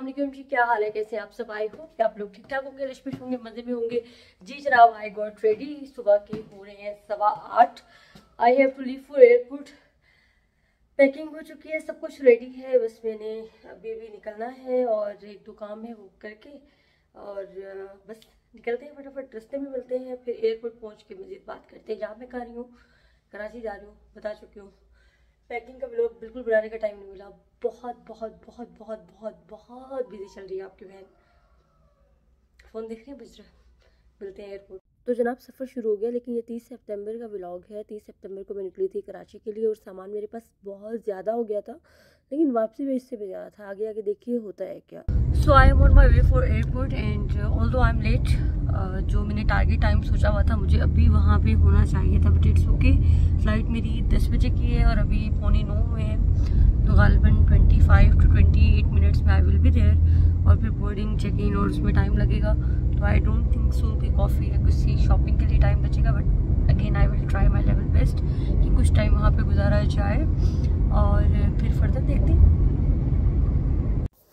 वालेकुम जी, क्या हाल है, कैसे आप सब? आई हो कि आप लोग ठीक ठाक होंगे, लक्ष्मी होंगे, मजे में होंगे। जी जनाब, आई गॉट रेडी। सुबह के हो रहे हैं 8:15। I have to leave for airport. Packing हो चुकी है, सब कुछ रेडी है, बस मैंने अभी निकलना है और एक दो काम है वो करके और बस निकलते हैं फटाफट। रास्ते में मिलते हैं, फिर एयरपोर्ट पहुंच के मज़ीद बात करते हैं। जहाँ मैं कर रही हूँ, कराची जा रही हूँ, बता चुकी हूँ। पैकिंग का व्लॉग बिल्कुल बनाने का टाइम नहीं मिला। बहुत बहुत बहुत बहुत बहुत बहुत बिजी चल रही है आपकी बहन। फ़ोन देख रहे हैं, बज रहा है। मिलते हैं एयरपोर्ट। तो जनाब सफ़र शुरू हो गया, लेकिन ये 30 सितंबर का व्लॉग है। 30 सितंबर को मैं निकली थी कराची के लिए और सामान मेरे पास बहुत ज़्यादा हो गया था, लेकिन वापसी में इससे भी ज़्यादा था। आगे आगे देखिए होता है क्या। So I am on my way for airport and although I am late. जो मैंने टारगेट टाइम सोचा हुआ था, मुझे अभी वहाँ पे होना चाहिए था, बट इट्स ओके। फ्लाइट मेरी 10 बजे की है और अभी 8:45 हुए हैं, तो गालिबन 25 to 28 मिनट्स में आई विल बी देयर। और फिर बोर्डिंग, चेक इन और उसमें टाइम लगेगा, तो आई डोंट थिंक सो कि कॉफ़ी या किसी शॉपिंग के लिए टाइम बचेगा। But again I will try my level best कि कुछ टाइम वहाँ पे गुजारा जाए और फिर फर्दर देखते हैं।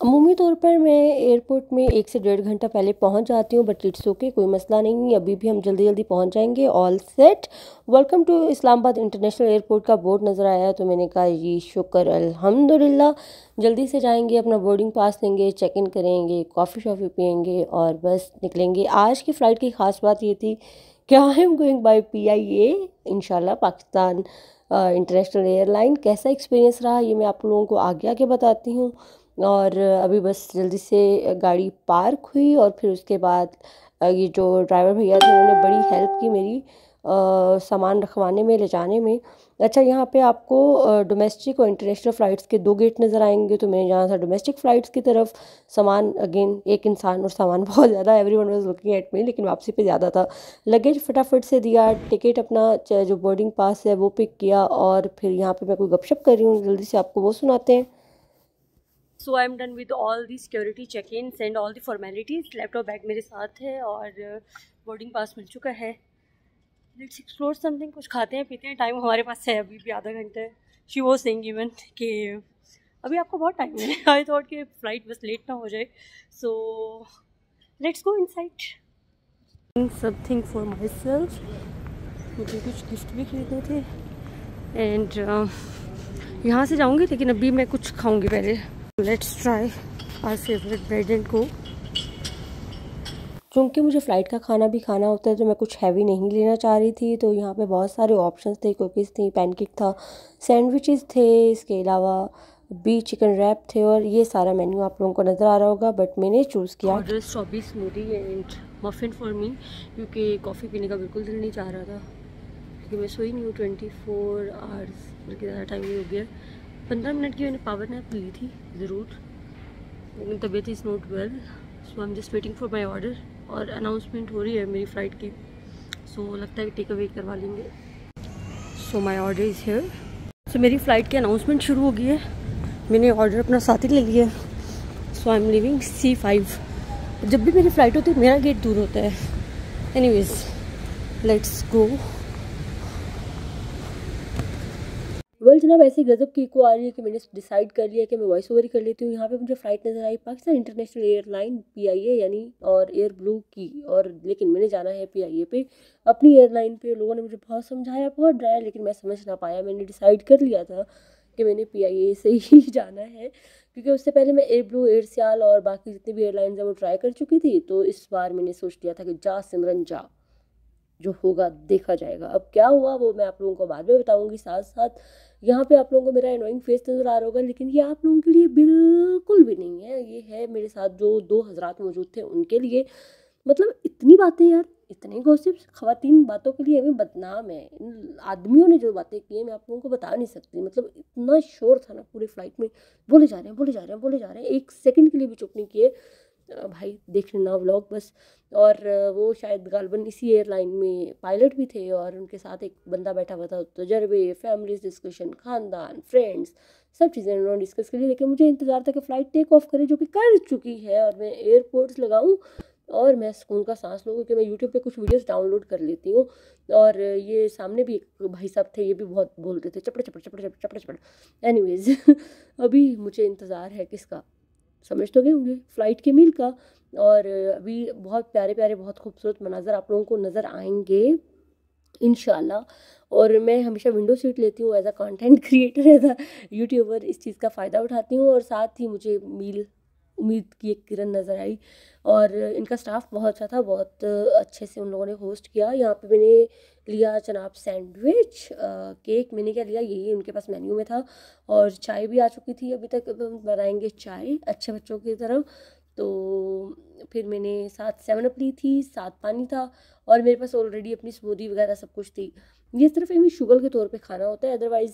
अमूमी तौर पर मैं एयरपोर्ट में 1 से 1.5 घंटा पहले पहुंच जाती हूँ, बट इट्स ओके, कोई मसला नहीं है। अभी भी हम जल्दी जल्दी पहुंच जाएंगे। All set. Welcome to Islamabad international airport का बोर्ड नज़र आया, तो मैंने कहा जी शुक्र अल्हम्दुलिल्लाह। जल्दी से जाएंगे, अपना बोर्डिंग पास लेंगे, चेक इन करेंगे, कॉफ़ी शॉफ़ी पियेंगे और बस निकलेंगे। आज की फ़्लाइट की ख़ास बात ये थी कि I am going by PIA, इंशाल्लाह पाकिस्तान इंटरनेशनल एयरलाइन। कैसा एक्सपीरियंस रहा ये मैं आप लोगों को आगे आगे बताती हूँ। और अभी बस जल्दी से गाड़ी पार्क हुई और फिर उसके बाद ये जो ड्राइवर भैया थे उन्होंने बड़ी हेल्प की मेरी सामान रखवाने में, ले जाने में। अच्छा, यहाँ पे आपको डोमेस्टिक और इंटरनेशनल फ़्लाइट्स के 2 गेट नज़र आएंगे, तो मैं जहाँ था डोमेस्टिक फ़्लाइट्स की तरफ। सामान अगेन एक इंसान और सामान बहुत ज़्यादा, everyone was looking at me, लेकिन वापसी पे ज़्यादा था। लगेज फटाफट से दिया, टिकट अपना जो बोर्डिंग पास है वो पिक किया और फिर यहाँ पे मैं कोई गपशप कर रही हूँ, जल्दी से आपको वो सुनाते हैं। So I am done with all the security check in and all the formalities. Laptop bag मेरे साथ है और बोर्डिंग पास मिल चुका है। लेट्स एक्सप्लोर समथिंग, कुछ खाते हैं पीते हैं। टाइम हमारे पास है अभी भी आधा घंटा है। शी वॉज सेइंग इवन कि अभी आपको बहुत टाइम है। आई थॉट कि फ़्लाइट बस लेट ना हो जाए। So let's go inside. Something for my self, मुझे कुछ गिफ्ट भी खरीदने थे एंड यहाँ से जाऊँगी, लेकिन अभी मैं कुछ खाऊँगी पहले। Let's try our favourite bread and coke. चूँकि मुझे फ़्लाइट का खाना भी खाना होता है, तो मैं कुछ हैवी नहीं लेना चाह रही थी। तो यहाँ पे बहुत सारे ऑप्शंस थे, कुकीज़ थी, पैनकेक था, सैंडविचेस थे, इसके अलावा भी चिकन रैप थे और ये सारा मेन्यू आप लोगों को नज़र आ रहा होगा। बट मैंने चूज़ किया order strawberry smoothie and muffin for me, क्योंकि कॉफ़ी पीने का बिल्कुल दिल नहीं चाह रहा था, क्योंकि मैं सोई नहीं हूँ 24 आवर्स, बल्कि ज़्यादा टाइम नहीं हो गया। 15 मिनट की मैंने पावर नैप ली थी ज़रूर, लेकिन तबीयत is not well, so I am just waiting for my order. और अनाउंसमेंट हो रही है मेरी फ़्लाइट की, सो लगता है कि टेक अवे करवा लेंगे। सो माई ऑर्डर इज़ हियर। सो मेरी फ़्लाइट की अनाउंसमेंट शुरू हो गई है। मैंने ऑर्डर अपना साथ ही ले लिया। सो आई एम लिविंग C5। जब भी मेरी फ़्लाइट होती है मेरा गेट दूर होता है। Anyways let's go. वेल जनाब, ऐसी गजब की इको आ रही है कि मैंने डिसाइड कर लिया कि मैं वॉइस ओवर ही कर लेती हूँ। यहाँ पे मुझे फ़्लाइट नज़र आई पाकिस्तान इंटरनेशनल एयरलाइन PIA यानी और एयर ब्लू की, और लेकिन मैंने जाना है PIA पे, अपनी एयरलाइन पे। लोगों ने मुझे बहुत समझाया, बहुत डराया, लेकिन मैं समझ ना पाया। मैंने डिसाइड कर लिया था कि मैंने PIA से ही जाना है, क्योंकि उससे पहले मैं एयर ब्लू, एयरसियाल और बाकी जितनी भी एयरलाइंस हैं वो ट्राई कर चुकी थी। तो इस बार मैंने सोच लिया था कि जा सिमरन जा, जो होगा देखा जाएगा। अब क्या हुआ वो मैं आप लोगों को बाद में बताऊंगी। साथ साथ यहाँ पे आप लोगों को मेरा एनोइंग फेस नज़र आ रहा होगा, लेकिन ये आप लोगों के लिए बिल्कुल भी नहीं है। ये है मेरे साथ जो 2 हज़रात मौजूद थे उनके लिए। मतलब इतनी बातें यार, इतने गॉसिप्स, ख़वातीन बातों के लिए हमें बदनाम है। इन आदमियों ने जो बातें की हैं मैं आप लोगों को बता नहीं सकती। मतलब इतना शोर था ना पूरी फ़्लाइट में, बोले जा रहे हैं, बोले जा रहे हैं, बोले जा रहे हैं, एक सेकंड के लिए भी चुप नहीं किए। भाई देख लेना व्लॉग बस। और वो शायद गालिबन इसी एयरलाइन में पायलट भी थे और उनके साथ एक बंदा बैठा हुआ था। तजर्बे, फैमिलीज डिस्कशन, ख़ानदान, फ्रेंड्स, सब चीज़ें उन्होंने डिस्कस करी। लेकिन मुझे इंतज़ार था कि फ़्लाइट टेक ऑफ करे, जो कि कर चुकी है, और मैं एयरपोर्ट्स लगाऊं और मैं सुकून का सांस लूँ, क्योंकि मैं यूट्यूब पे कुछ वीडियोस डाउनलोड कर लेती हूँ। और ये सामने भी एक भाई साहब थे, ये भी बहुत बोलते थे चपड़ चपड़ चपड़ चपड़ चपड़ चपड़। एनीवेज अभी मुझे इंतज़ार है किसका? समझ तो गए होंगे फ़्लाइट के मील का। और अभी बहुत प्यारे प्यारे बहुत खूबसूरत मनाज़र आप लोगों को नज़र आएंगे इंशाल्लाह। और मैं हमेशा विंडो सीट लेती हूँ as a content creator, as a YouTuber, इस चीज़ का फ़ायदा उठाती हूँ। और साथ ही मुझे मील उम्मीद की एक किरण नज़र आई। और इनका स्टाफ बहुत अच्छा था, बहुत अच्छे से उन लोगों ने होस्ट किया। यहाँ पे मैंने लिया जनाब सैंडविच, केक मैंने क्या लिया, यही उनके पास मेन्यू में था। और चाय भी आ चुकी थी, अभी तक हम बनाएंगे चाय अच्छे बच्चों की तरह। तो फिर मैंने साथ 7 अप ली थी, साथ पानी था, और मेरे पास ऑलरेडी अपनी स्मूदी वगैरह सब कुछ थी। ये सिर्फ एमी शुगर के तौर पे खाना होता है, अदरवाइज़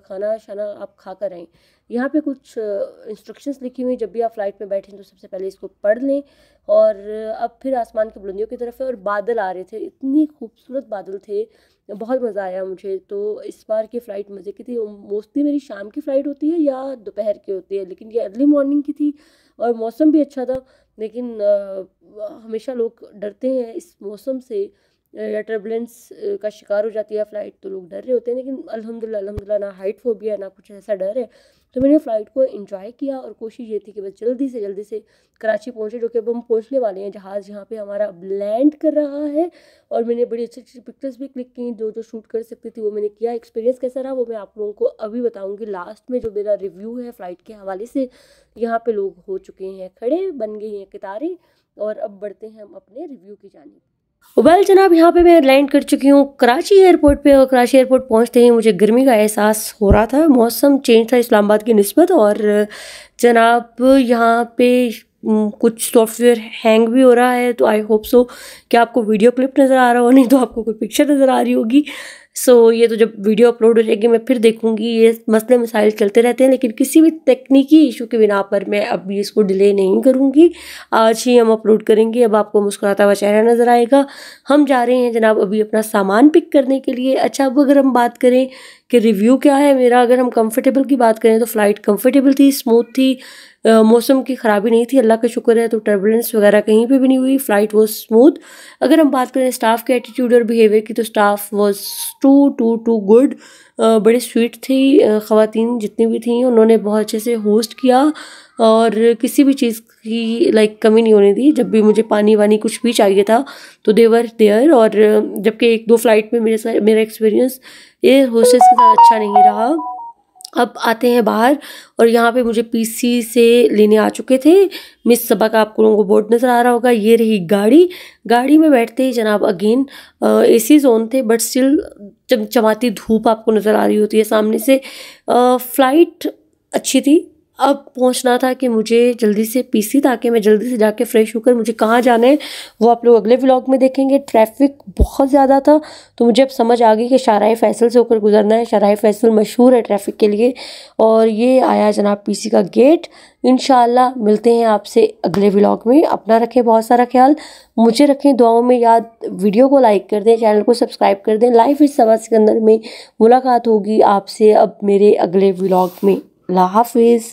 खाना शाना आप खा कर आएँ। यहाँ पे कुछ इंस्ट्रक्शंस लिखी हुई, जब भी आप फ्लाइट में बैठें तो सबसे पहले इसको पढ़ लें। और अब फिर आसमान की बुलंदियों की तरफ है, और बादल आ रहे थे, इतनी खूबसूरत बादल थे, बहुत मज़ा आया मुझे। तो इस बार की फ़्लाइट मज़े की थी। मोस्टली मेरी शाम की फ़्लाइट होती है या दोपहर की होती है, लेकिन ये अर्ली मॉर्निंग की थी, और मौसम भी अच्छा था। लेकिन हमेशा लोग डरते हैं इस मौसम से, या टर्बुलेंस का शिकार हो जाती है फ़्लाइट, तो लोग डर रहे होते हैं। लेकिन अल्हम्दुलिल्लाह ना हाइट फोबिया ना कुछ ऐसा डर है। तो मैंने फ़्लाइट को एंजॉय किया, और कोशिश ये थी कि बस जल्दी से कराची पहुँचे, जो कि अब हम पहुँचने वाले हैं। जहाज़ यहाँ पे हमारा अब लैंड कर रहा है। और मैंने बड़ी अच्छी अच्छी पिक्चर्स भी क्लिक की, जो शूट कर सकती थी वो मैंने किया। एक्सपीरियंस कैसा रहा वो मैं आप लोगों को अभी बताऊँगी लास्ट में, जो मेरा रिव्यू है फ़्लाइट के हवाले से। यहाँ पे लोग हो चुके हैं खड़े, बन गई हैं कतारें, और अब बढ़ते हैं हम अपने रिव्यू की जानिब। वेल जनाब, यहाँ पे मैं लैंड कर चुकी हूँ कराची एयरपोर्ट पे। और कराची एयरपोर्ट पहुँचते ही मुझे गर्मी का एहसास हो रहा था, मौसम चेंज था इस्लामाबाद की निस्बत। और जनाब यहाँ पे कुछ सॉफ्टवेयर हैंग भी हो रहा है, तो आई होप सो कि आपको वीडियो क्लिप नज़र आ रहा हो, नहीं तो आपको कोई पिक्चर नज़र आ रही होगी। सो ये तो जब वीडियो अपलोड हो जाएगी मैं फिर देखूंगी। ये मसले मसाइल चलते रहते हैं, लेकिन किसी भी तकनीकी इशू के बिना पर मैं अभी इसको डिले नहीं करूंगी, आज ही हम अपलोड करेंगे। अब आपको मुस्कुराता हुआ चेहरा नज़र आएगा। हम जा रहे हैं जनाब अभी अपना सामान पिक करने के लिए। अच्छा, अब अगर हम बात करें कि रिव्यू क्या है मेरा, अगर हम कंफर्टेबल की बात करें तो फ़्लाइट कंफर्टेबल थी, स्मूथ थी, मौसम की ख़राबी नहीं थी, अल्लाह का शुक्र है। तो टर्बुलेंस वगैरह कहीं पे भी नहीं हुई, फ़्लाइट वॉज स्मूथ। अगर हम बात करें स्टाफ के एटीट्यूड और बिहेवियर की, तो स्टाफ वॉज टू गुड, बड़े स्वीट थी। ख़वातीन जितनी भी थी उन्होंने बहुत अच्छे से होस्ट किया, और किसी भी चीज़ की कमी नहीं होने दी। जब भी मुझे पानी वानी कुछ भी चाहिए था तो देवर देयर। और जबकि 1-2 फ़्लाइट में मेरा एक्सपीरियंस एयर होस्टेस के साथ अच्छा नहीं रहा। अब आते हैं बाहर, और यहाँ पे मुझे पीसी से लेने आ चुके थे मिस सबा का, आप लोगों को बोर्ड नज़र आ रहा होगा। ये रही गाड़ी में बैठते ही जनाब अगेन एसी जोन थे, बट स्टिल चमचमाती धूप आपको नज़र आ रही होती है सामने से। फ़्लाइट अच्छी थी। अब पहुंचना था कि मुझे जल्दी से पीसी, ताकि मैं जल्दी से जाके फ्रेश होकर, मुझे कहाँ जाना है वो आप लोग अगले व्लॉग में देखेंगे। ट्रैफिक बहुत ज़्यादा था, तो मुझे अब समझ आ गई कि शाहराह फैसल से होकर गुजरना है। शाहराह फैसल मशहूर है ट्रैफिक के लिए। और ये आया जनाब पीसी का गेट। इंशाल्लाह मिलते हैं आपसे अगले व्लॉग में। अपना रखें बहुत सारा ख्याल, मुझे रखें दुआओं में याद। वीडियो को लाइक कर दें, चैनल को सब्सक्राइब कर दें। लाइफ इस सबा सिकंदर में मुलाकात होगी आपसे अब मेरे अगले व्लॉग में। अल्लाह हाफिज़।